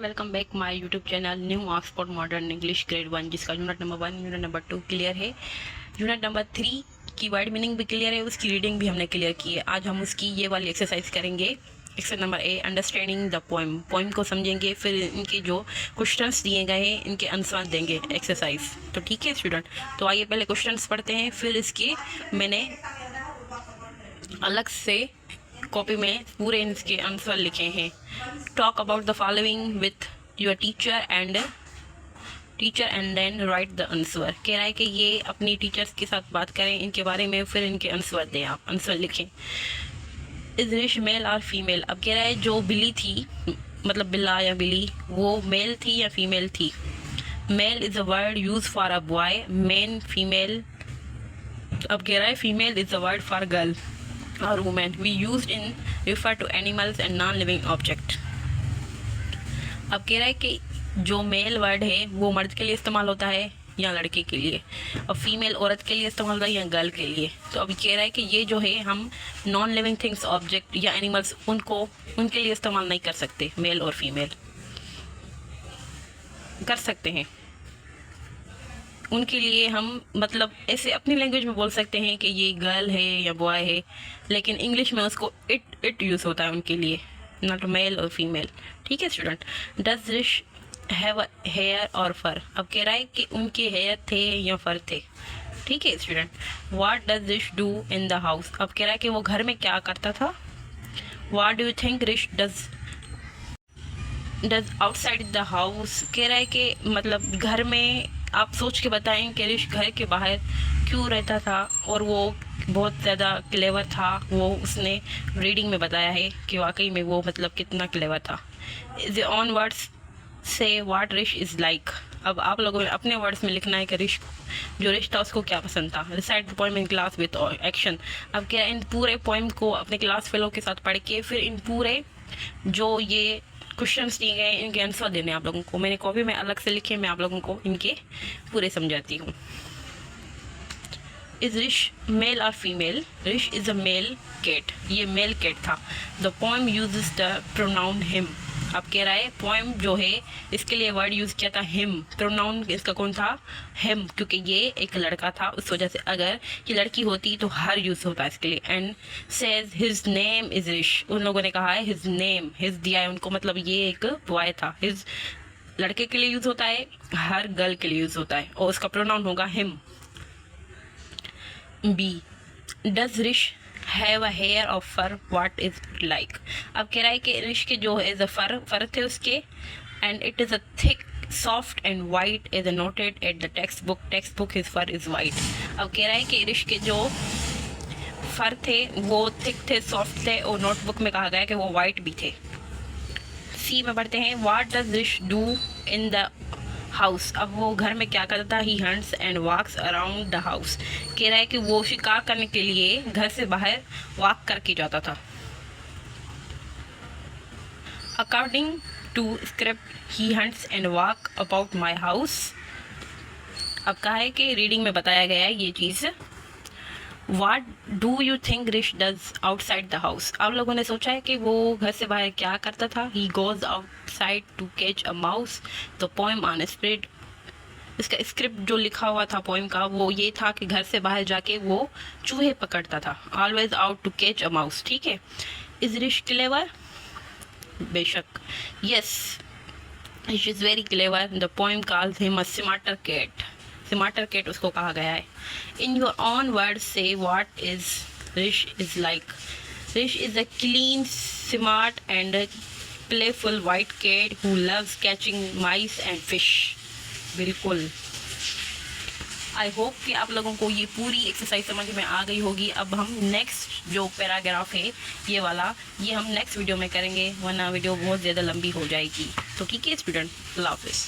Welcome back my YouTube channel new Oxford modern English grade 1, जिसका unit number 1 unit number 2 clear है। Unit number 3 की word meaning भी clear है, उसकी reading भी हमने क्लियर की है। आज हम उसकी ये वाली एक्सरसाइज करेंगे। Exercise number A, understanding the poem. Poem को समझेंगे, फिर इनके जो क्वेश्चंस दिए गए हैं इनके आंसर देंगे एक्सरसाइज। तो ठीक है स्टूडेंट, तो आइए पहले क्वेश्चंस पढ़ते हैं, फिर इसकी मैंने अलग से कॉपी में पूरे इसके आंसर लिखे हैं। Talk about the following with your teacher and then write the answer. कह रहा है कि ये अपनी टीचर्स के साथ बात करें इनके बारे में, फिर इनके आंसर दें, आप आंसर लिखें। इज रिश मेल और फीमेल। अब कह रहा है जो बिली थी, मतलब बिल्ला या बिली, वो मेल थी या फीमेल थी। Male is a word use for a boy, men female. अब कह रहा है female is a word for girl or woman, we used in refer to animals and non-living object। अब कह रहा है कि जो मेल वर्ड है वो मर्द के लिए इस्तेमाल होता है या लड़के के लिए, और फीमेल औरत के लिए इस्तेमाल होता है या गर्ल के लिए। तो अभी कह रहा है कि ये जो है हम नॉन लिविंग थिंग्स ऑब्जेक्ट या एनिमल्स उनके लिए इस्तेमाल नहीं कर सकते। मेल और फीमेल कर सकते हैं, उनके लिए हम मतलब ऐसे अपनी लैंग्वेज में बोल सकते हैं कि ये गर्ल है या बॉय है, लेकिन इंग्लिश में उसको इट यूज़ होता है उनके लिए, नॉट मेल और फीमेल। ठीक है student. Does Rish have hair और फर। अब कह रहा है कि उनके हेयर थे या फर थे। ठीक है student. What does Rish do in the house. अब कह रहा है कि वो घर में क्या करता था। What do you think Rish does outside the house. कह रहा है कि मतलब घर में आप सोच के बताएं कि रिश घर के बाहर क्यों रहता था, और वो बहुत ज़्यादा क्लेवर था। वो उसने रीडिंग में बताया है कि वाकई में वो मतलब कितना क्लेवर था। इज ऑन वर्ड्स से व्हाट रिश इज़ लाइक। अब आप लोगों ने अपने वर्ड्स में लिखना है कि रिश था उसको क्या पसंद था। Recite the poem in class with action. अब क्या इन पूरे पोएम को अपने क्लास फेलो के साथ पढ़ के फिर इन पूरे जो ये क्वेश्चंस दिए गए इनके आंसर देने आप लोगों को। मैंने कॉपी में अलग से लिखे, मैं आप लोगों को इनके पूरे समझाती हूँ। इज रिश मेल और female. Rish is a male cat, ये मेल कैट था। The poem uses the pronoun him. अब कह रहा है पोएम जो है इसके लिए वर्ड यूज किया था हिम। प्रोनाउन इसका कौन था, हिम, क्योंकि ये एक लड़का था, उस वजह से अगर ये लड़की होती तो हर यूज होता है इसके लिए। And says his name is Rish. उन लोगों ने कहा है हिज नेम, हिज दिया है उनको, मतलब ये एक बॉय था। हिज लड़के के लिए यूज होता है, हर गर्ल के लिए यूज होता है, और उसका प्रोनाउन होगा him. B, does Rish have a hair of fur, what is like. अब कह रहा है कि रिश के जो इज अ फर थे उसके, and it is a thick soft and white is noted at the text book his fur is white. अब कह रहा है कि रिश के जो फर थे वो थिक थे, सॉफ्ट थे, और नोटबुक में कहा गया है कि वो वाइट भी थे। सी में पढ़ते हैं what does Rish do in the house. अब वो घर में क्या करता था। He hunts and walks around the house. कह रहा है कि वो शिकार करने के लिए घर से बाहर वॉक करके जाता था। According to script he hunts and walk about my house. अब कहा है कि रीडिंग में बताया गया है ये चीज़। What do you think रिश does outside the house। आप लोगों ने सोचा है कि वो घर से बाहर क्या करता था। He goes outside to catch a mouse। The poem on spread। इसका स्क्रिप्ट जो लिखा हुआ था पोएम का वो ये था कि घर से बाहर जाके वो चूहे पकड़ता था। Always out to catch a mouse। ठीक है। Is रिश clever? बेशक। Yes, रिश is very clever। The poem calls him a smarter cat। Smarter cat उसको कहा गया है। इन योर ऑन वर्ड से what is Rish is like. Rish is a clean, smart and playful white cat who loves catching mice and fish. बिल्कुल। I hope कि आप लोगों को ये पूरी एक्सरसाइज समझ में आ गई होगी। अब हम नेक्स्ट जो पैराग्राफ है ये वाला, ये हम नेक्स्ट वीडियो में करेंगे, वरना वीडियो बहुत ज़्यादा लंबी हो जाएगी। तो ठीक है स्टूडेंट, अल्लाह हाफिज़।